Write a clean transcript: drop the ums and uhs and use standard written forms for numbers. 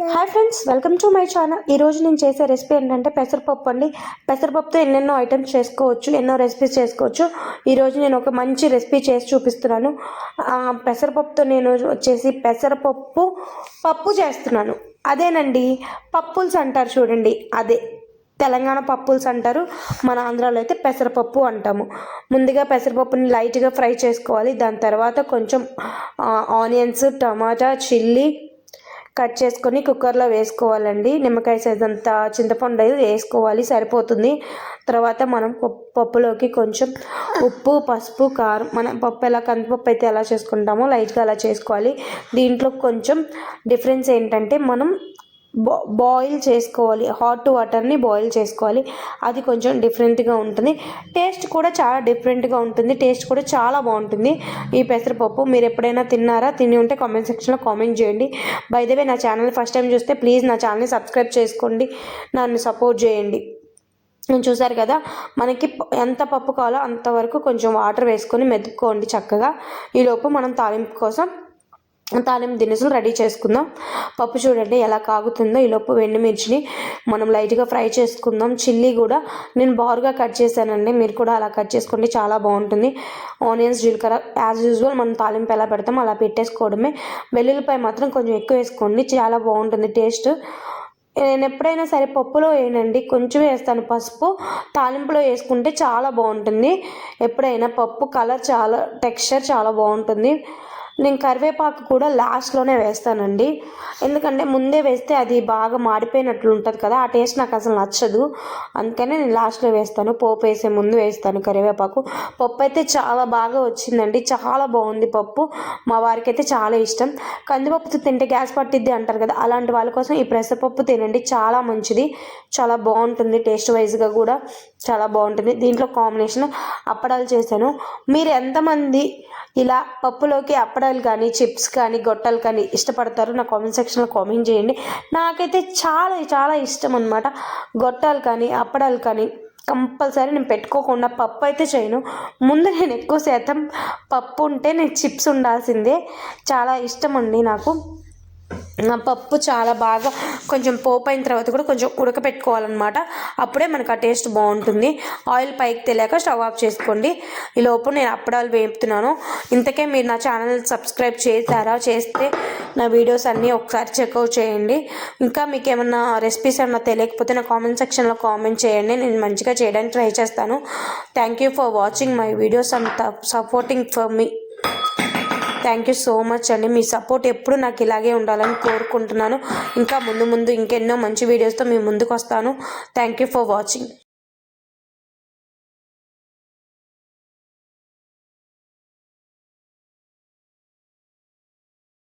Hi friends, welcome to my channel. ఈరోజు నేను చేసే రెసిపీ ఏంటంటే పెసరపప్పు అండి. పెసరపప్పుతో ఎన్నెన్నో ఐటమ్స్ చేసుకోవచ్చు, ఎన్నో రెసిపీస్ చేసుకోవచ్చు. ఈరోజు నేను ఒక మంచి రెసిపీ చేసి చూపిస్తున్నాను. పెసరపప్పుతో నేను వచ్చేసి పెసరపప్పు పప్పు చేస్తున్నాను. అదేనండి, పప్పుల్స్ అంటారు చూడండి, అదే తెలంగాణ పప్పుల్స్ అంటారు, మన ఆంధ్రాలో అయితే పెసరపప్పు అంటాము. ముందుగా పెసరపప్పుని లైట్గా ఫ్రై చేసుకోవాలి. దాని తర్వాత కొంచెం ఆనియన్స్, టమాటా, చిల్లీ కట్ చేసుకొని కుక్కర్లో వేసుకోవాలండి. నిమ్మకాయ సైజ్ అంత చింతపండు వేసుకోవాలి, సరిపోతుంది. తర్వాత మనం పప్పులోకి కొంచెం ఉప్పు, పసుపు, కారం, మనం పప్పు ఎలా కందిపప్పు అయితే ఎలా చేసుకుంటామో లైట్గా అలా చేసుకోవాలి. దీంట్లో కొంచెం డిఫరెన్స్ ఏంటంటే మనం బాయిల్ చేసుకోవాలి, హాట్ వాటర్ని బాయిల్ చేసుకోవాలి. అది కొంచెం డిఫరెంట్గా ఉంటుంది. టేస్ట్ కూడా చాలా డిఫరెంట్గా ఉంటుంది, టేస్ట్ కూడా చాలా బాగుంటుంది ఈ పెసరపప్పు. మీరు ఎప్పుడైనా తిన్నారా? తిని ఉంటే కామెంట్ సెక్షన్లో కామెంట్ చేయండి. బై ద వే, నా ఛానల్ ఫస్ట్ టైం చూస్తే ప్లీజ్ నా ఛానల్ని సబ్స్క్రైబ్ చేసుకోండి, నన్ను సపోర్ట్ చేయండి. చూసారు కదా, మనకి ఎంత పప్పు కావాలో అంతవరకు కొంచెం వాటర్ వేసుకొని మెదుపుకోండి చక్కగా. ఈలోపు మనం తాలింపు కోసం తాలింపు దినుసులు రెడీ చేసుకుందాం. పప్పు చూడండి ఎలా కాగుతుందో. ఈలోపు ఎండుమిర్చిని మనం లైట్గా ఫ్రై చేసుకుందాం. చిల్లీ కూడా నేను బారుగా కట్ చేశానండి, మీరు కూడా అలా కట్ చేసుకోండి, చాలా బాగుంటుంది. ఆనియన్స్, జీలకర్ర యాజ్ యూజువల్ మనం తాలింపు ఎలా పెడతామో అలా పెట్టేసుకోవడమే. వెల్లుల్లిపాయ మాత్రం కొంచెం ఎక్కువ వేసుకోండి, చాలా బాగుంటుంది టేస్ట్. నేను ఎప్పుడైనా సరే పప్పులో వేయనండి, కొంచెం వేస్తాను పసుపు. తాలింపులో వేసుకుంటే చాలా బాగుంటుంది. ఎప్పుడైనా పప్పు కలర్ చాలా టెక్స్చర్ చాలా బాగుంటుంది. నేను కరివేపాకు కూడా లాస్ట్లోనే వేస్తానండి, ఎందుకంటే ముందే వేస్తే అది బాగా మాడిపోయినట్లు ఉంటుంది కదా, ఆ టేస్ట్ నాకు అసలు నచ్చదు. అందుకనే నేను లాస్ట్లో వేస్తాను, పోపు వేసే ముందు వేస్తాను కరివేపాకు. పప్పు అయితే చాలా బాగా వచ్చిందండి, చాలా బాగుంది పప్పు. మా వారికి అయితే చాలా ఇష్టం. కందిపప్పుతో తింటే గ్యాస్ పట్టిద్ది అంటారు కదా, అలాంటి వాళ్ళ కోసం ఈ పెసరపప్పు తినండి, చాలా మంచిది, చాలా బాగుంటుంది. టేస్ట్ వైజ్గా కూడా చాలా బాగుంటుంది. దీంట్లో కాంబినేషన్ అప్పడాలు చేశాను. మీరు ఎంతమంది ఇలా పప్పులోకి అప్పడాలు కానీ, చిప్స్ కానీ, గొట్టాలు కానీ ఇష్టపడతారు? నా కామెంట్ సెక్షన్లో కామెంట్ చేయండి. నాకైతే చాలా చాలా ఇష్టం అనమాట గొట్టాలు కానీ, అప్పడాలు కానీ. కంపల్సరీ నేను పెట్టుకోకుండా పప్పు అయితే చేయను. ముందు నేను ఎక్కువ శాతం పప్పు ఉంటే నేను చిప్స్ ఉండాల్సిందే, చాలా ఇష్టం అండి నాకు. పప్పు చాలా బాగా కొంచెం పోపు అయిన తర్వాత కూడా కొంచెం ఉడకపెట్టుకోవాలన్నమాట, అప్పుడే మనకు ఆ టేస్ట్ బాగుంటుంది. ఆయిల్ పైకి తెలియక స్టవ్ ఆఫ్ చేసుకోండి. ఈ లోపు నేను అప్పడాలు వేపుతున్నాను. ఇంతకే మీరు నా ఛానల్ సబ్స్క్రైబ్ చేశారా? చేస్తే నా వీడియోస్ అన్నీ ఒకసారి చెక్అవుట్ చేయండి. ఇంకా మీకు ఏమన్నా రెసిపీస్ ఏమన్నా తెలియకపోతే నా కామెంట్ సెక్షన్లో కామెంట్ చేయండి, నేను మంచిగా చేయడానికి ట్రై చేస్తాను. Thank you for watching my videos and supporting for me. Thank you so much అండి. మీ సపోర్ట్ ఎప్పుడు నాకు ఇలాగే ఉండాలని కోరుకుంటున్నాను. ఇంకా ముందు ఇంకెన్నో మంచి వీడియోస్తో మీ ముందుకు వస్తాను. Thank you for watching.